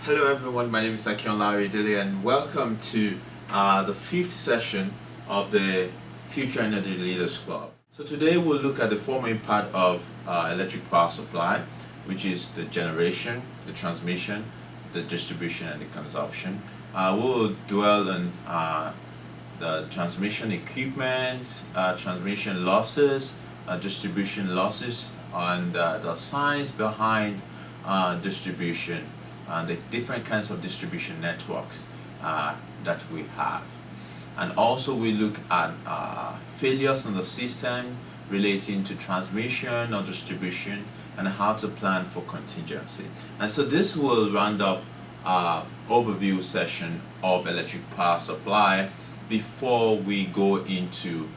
Hello everyone, my name is Akion Larry Dele and welcome to the fifth session of the Future Energy Leaders Club. So today we'll look at the four main part of electric power supply, which is the generation, the transmission, the distribution and the consumption. We'll dwell on the transmission equipment, transmission losses, distribution losses, and the science behind distribution and the different kinds of distribution networks that we have. And also we look at failures in the system relating to transmission or distribution and how to plan for contingency. And so this will round up overview session of electric power supply before we go into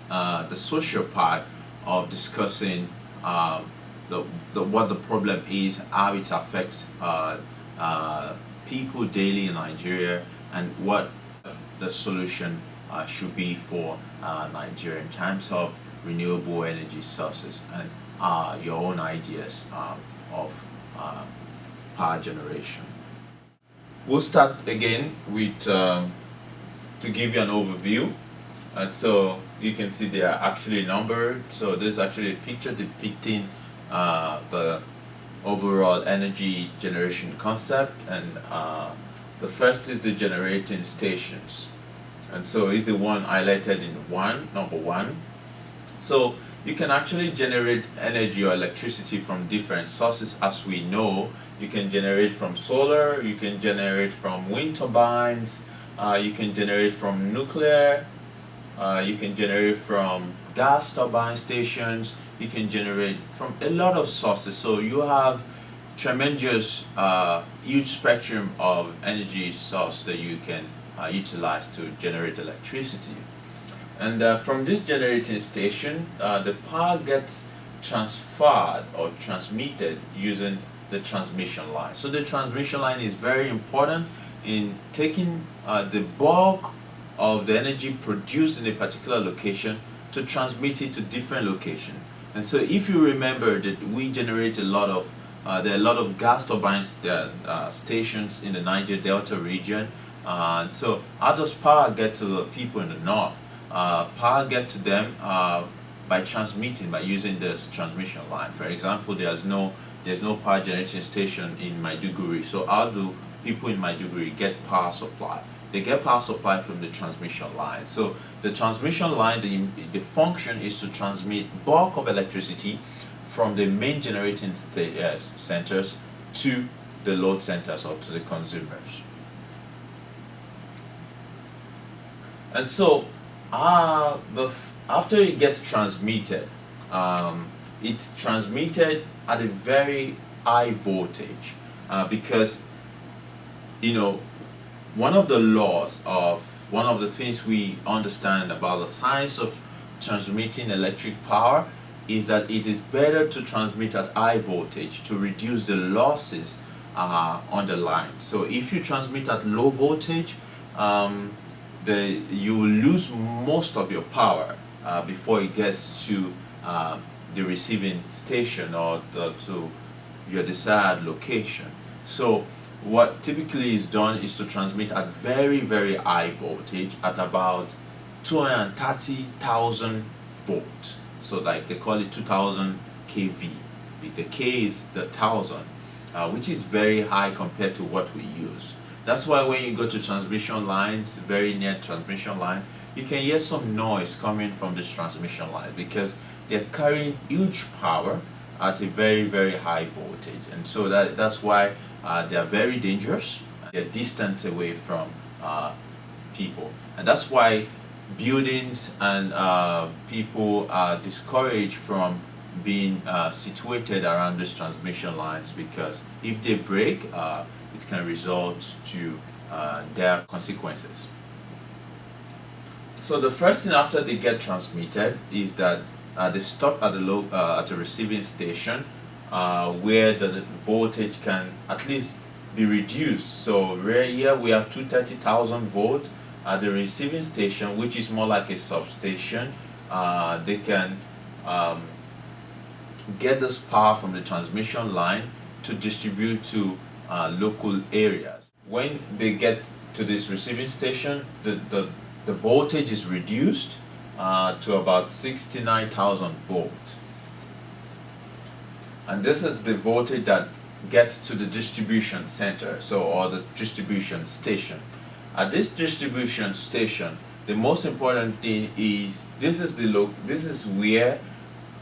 the social part of discussing what the problem is, how it affects people daily in Nigeria, and what the solution should be for Nigeria in terms of renewable energy sources and your own ideas of power generation. We'll start again with to give you an overview. And so you can see they are actually numbered. So there's actually a picture depicting the overall energy generation concept, and the first is the generating stations, and so is the one highlighted in number one. So you can actually generate energy or electricity from different sources. As we know, you can generate from solar, you can generate from wind turbines, you can generate from nuclear, you can generate from gas turbine stations, you can generate from a lot of sources. So you have tremendous huge spectrum of energy source that you can utilize to generate electricity. And from this generating station, the power gets transferred or transmitted using the transmission line. So the transmission line is very important in taking the bulk of the energy produced in a particular location to transmit it to different locations. And so if you remember that we generate a lot of there are a lot of gas turbines stations in the Niger Delta region. So how does power get to the people in the north? Power get to them by transmitting, by using this transmission line. For example, there's no power generation station in Maiduguri. So how do people in Maiduguri get power supply? They get power supply from the transmission line. So the transmission line, the function is to transmit bulk of electricity from the main generating centers to the load centers or to the consumers. And so after it gets transmitted, it's transmitted at a very high voltage because one of the things we understand about the science of transmitting electric power is that it is better to transmit at high voltage to reduce the losses on the line. So if you transmit at low voltage, you will lose most of your power before it gets to the receiving station or to your desired location. So what typically is done is to transmit at very, very high voltage at about 230,000 volts. So like they call it 2000 kV. The K is the 1000, which is very high compared to what we use. That's why when you go to transmission lines, very near transmission line, you can hear some noise coming from this transmission line because they're carrying huge power at a very, very high voltage. And so that's why they are very dangerous. They're distant away from people. And that's why buildings and people are discouraged from being situated around these transmission lines, because if they break, it can result to their consequences. So the first thing after they get transmitted is that they stop at the receiving station where the voltage can at least be reduced. So here we have 230,000 volts at the receiving station, which is more like a substation. They can get this power from the transmission line to distribute to local areas. When they get to this receiving station, the voltage is reduced to about 69,000 volts. And this is the voltage that gets to the distribution center, or the distribution station. At this distribution station, the most important thing is this is where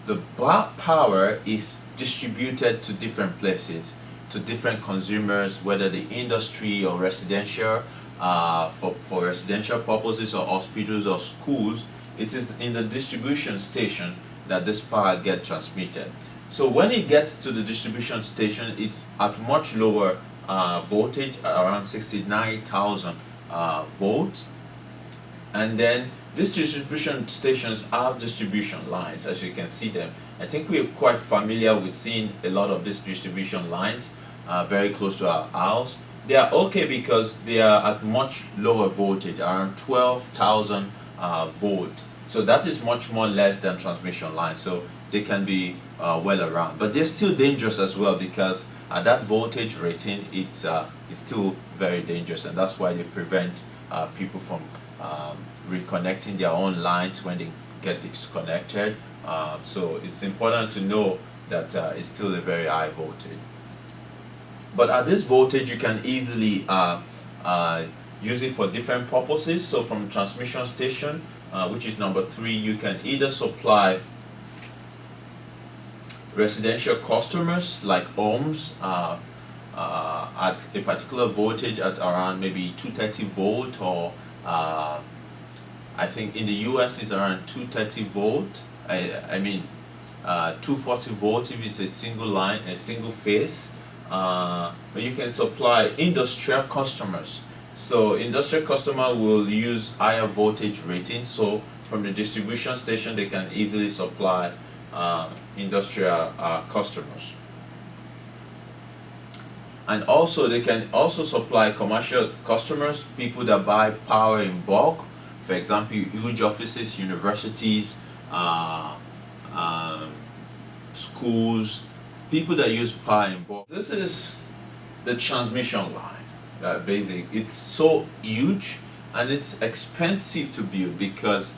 the power is distributed to different places, to different consumers, whether the industry or residential, for residential purposes, or hospitals or schools. It is in the distribution station that this power gets transmitted. So when it gets to the distribution station, it's at much lower voltage, around 69,000 volts. And then these distribution stations have distribution lines, as you can see them. I think we're quite familiar with seeing a lot of these distribution lines very close to our house. They are okay because they are at much lower voltage, around 12,000 volt. So that is much more less than transmission lines. So they can be well around, but they're still dangerous as well, because at that voltage rating, it's still very dangerous, and that's why they prevent people from reconnecting their own lines when they get disconnected. So it's important to know that it's still a very high voltage. But at this voltage, you can easily use it for different purposes. So from transmission station, which is number 3, you can either supply residential customers like homes at a particular voltage at around maybe 230 volt, or I think in the US it's around 230 volt. I mean 240 volt if it's a single line, a single phase. But you can supply industrial customers. So industrial customer will use higher voltage rating. So from the distribution station, they can easily supply industrial customers. And also they can also supply commercial customers, people that buy power in bulk. For example, huge offices, universities, schools, people that use power in bulk. This is the transmission line. It's so huge and it's expensive to build, because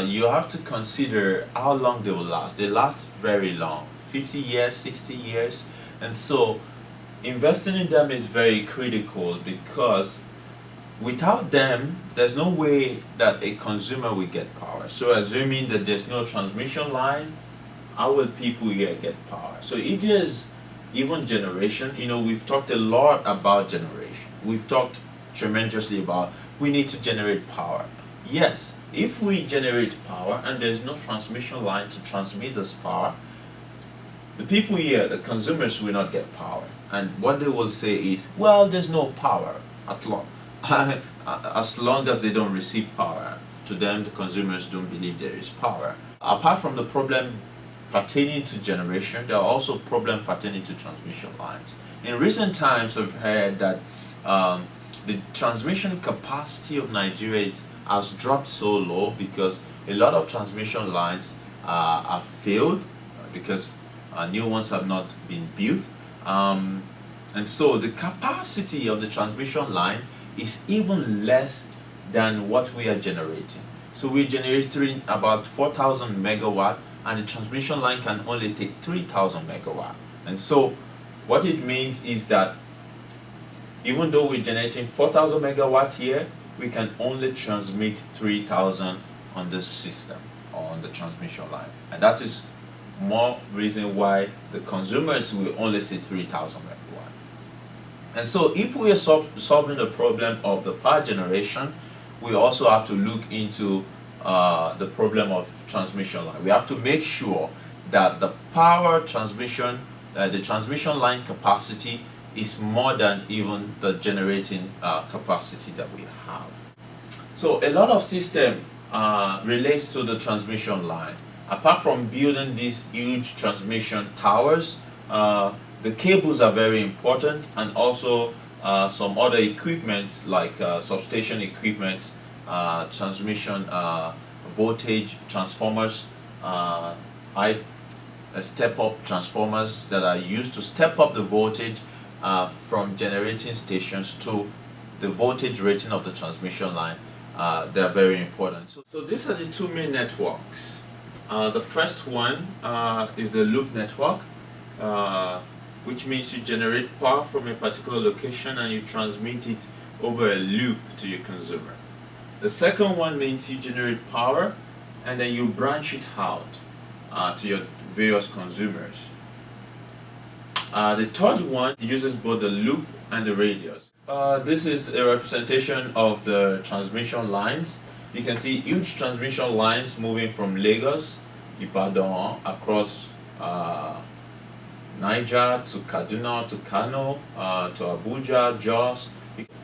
you have to consider how long they will last. They last very long, 50 years, 60 years. And so investing in them is very critical, because without them, there's no way that a consumer will get power. So assuming that there's no transmission line, how will people here get power? So if there's even generation, we've talked a lot about generation. We've talked tremendously about we need to generate power. Yes, if we generate power and there's no transmission line to transmit this power, the people here, the consumers, will not get power. And what they will say is, well, there's no power at all. As long as they don't receive power, to them, the consumers don't believe there is power. Apart from the problem pertaining to generation, there are also problems pertaining to transmission lines. In recent times, I've heard that the transmission capacity of Nigeria has dropped so low because a lot of transmission lines have failed because new ones have not been built. And so the capacity of the transmission line is even less than what we are generating. So we're generating about 4,000 megawatt, and the transmission line can only take 3,000 megawatt. And so what it means is that even though we're generating 4,000 megawatt here, we can only transmit 3,000 on this system or on the transmission line. And that is more reason why the consumers will only see 3,000 megawatt. And so if we are solving the problem of the power generation, we also have to look into the problem of transmission line. We have to make sure that the power transmission, the transmission line capacity is more than even the generating capacity that we have. So a lot of system relates to the transmission line. Apart from building these huge transmission towers, the cables are very important, and also some other equipment like substation equipment, transmission voltage transformers, high step-up transformers that are used to step up the voltage from generating stations to the voltage rating of the transmission line. They are very important. So these are the two main networks. The first one is the loop network, which means you generate power from a particular location and you transmit it over a loop to your consumer. The second one means you generate power and then you branch it out to your various consumers. The third one uses both the loop and the radius. This is a representation of the transmission lines. You can see huge transmission lines moving from Lagos, Ibadan, across Niger to Kaduna to Kano to Abuja, Jos.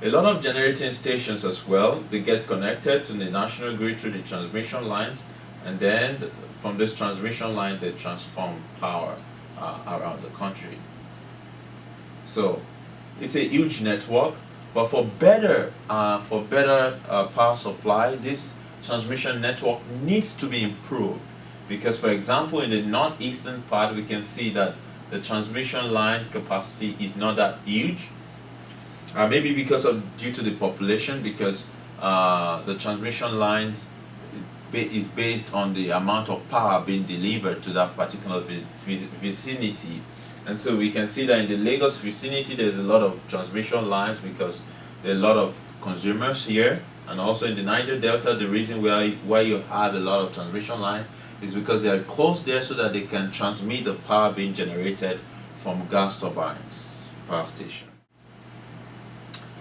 A lot of generating stations as well. They get connected to the national grid through the transmission lines, and then from this transmission line they transform power around the country. So it's a huge network, but for better power supply, this transmission network needs to be improved, because for example in the northeastern part we can see that the transmission line capacity is not that huge. Maybe due to the population, because the transmission lines is based on the amount of power being delivered to that particular vicinity. And so we can see that in the Lagos vicinity there's a lot of transmission lines because there are a lot of consumers here, and also in the Niger Delta the reason why you have a lot of transmission line is because they are close there so that they can transmit the power being generated from gas turbines power station.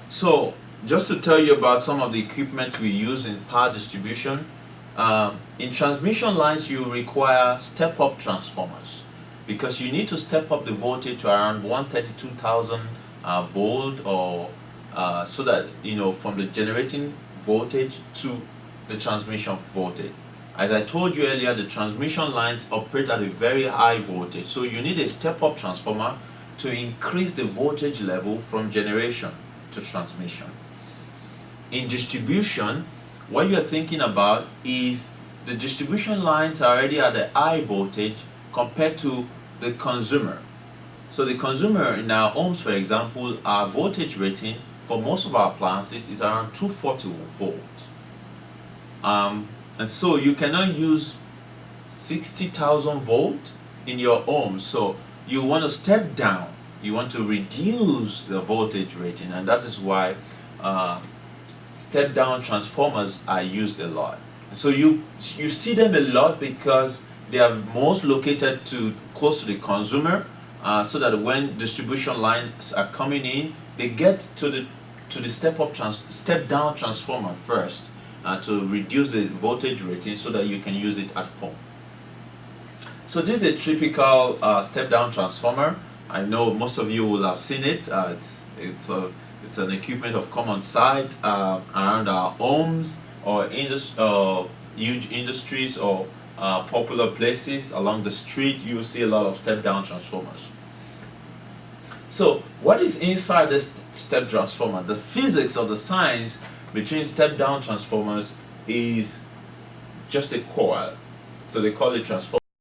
So just to tell you about some of the equipment we use in power distribution, in transmission lines you require step-up transformers, because you need to step up the voltage to around 132,000 volt, or so that from the generating voltage to the transmission voltage. As I told you earlier, the transmission lines operate at a very high voltage, so you need a step-up transformer to increase the voltage level from generation to transmission. In distribution, what you're thinking about is the distribution lines are already at a high voltage compared to the consumer. So the consumer in our homes, for example, our voltage rating for most of our appliances is around 240 volts. And so you cannot use 60,000 volt in your home. So you want to step down. You want to reduce the voltage rating, and that is why step down transformers are used a lot. So you see them a lot because they are most located close to the consumer, so that when distribution lines are coming in, they get to the step down transformer first to reduce the voltage rating so that you can use it at home. So this is a typical step down transformer. I know most of you will have seen it. It's an equipment of common sight around our homes or huge industries or popular places along the street. You will see a lot of step down transformers. So what is inside this step transformer? The physics or the science between step down transformers is just a coil. So they call it transformer.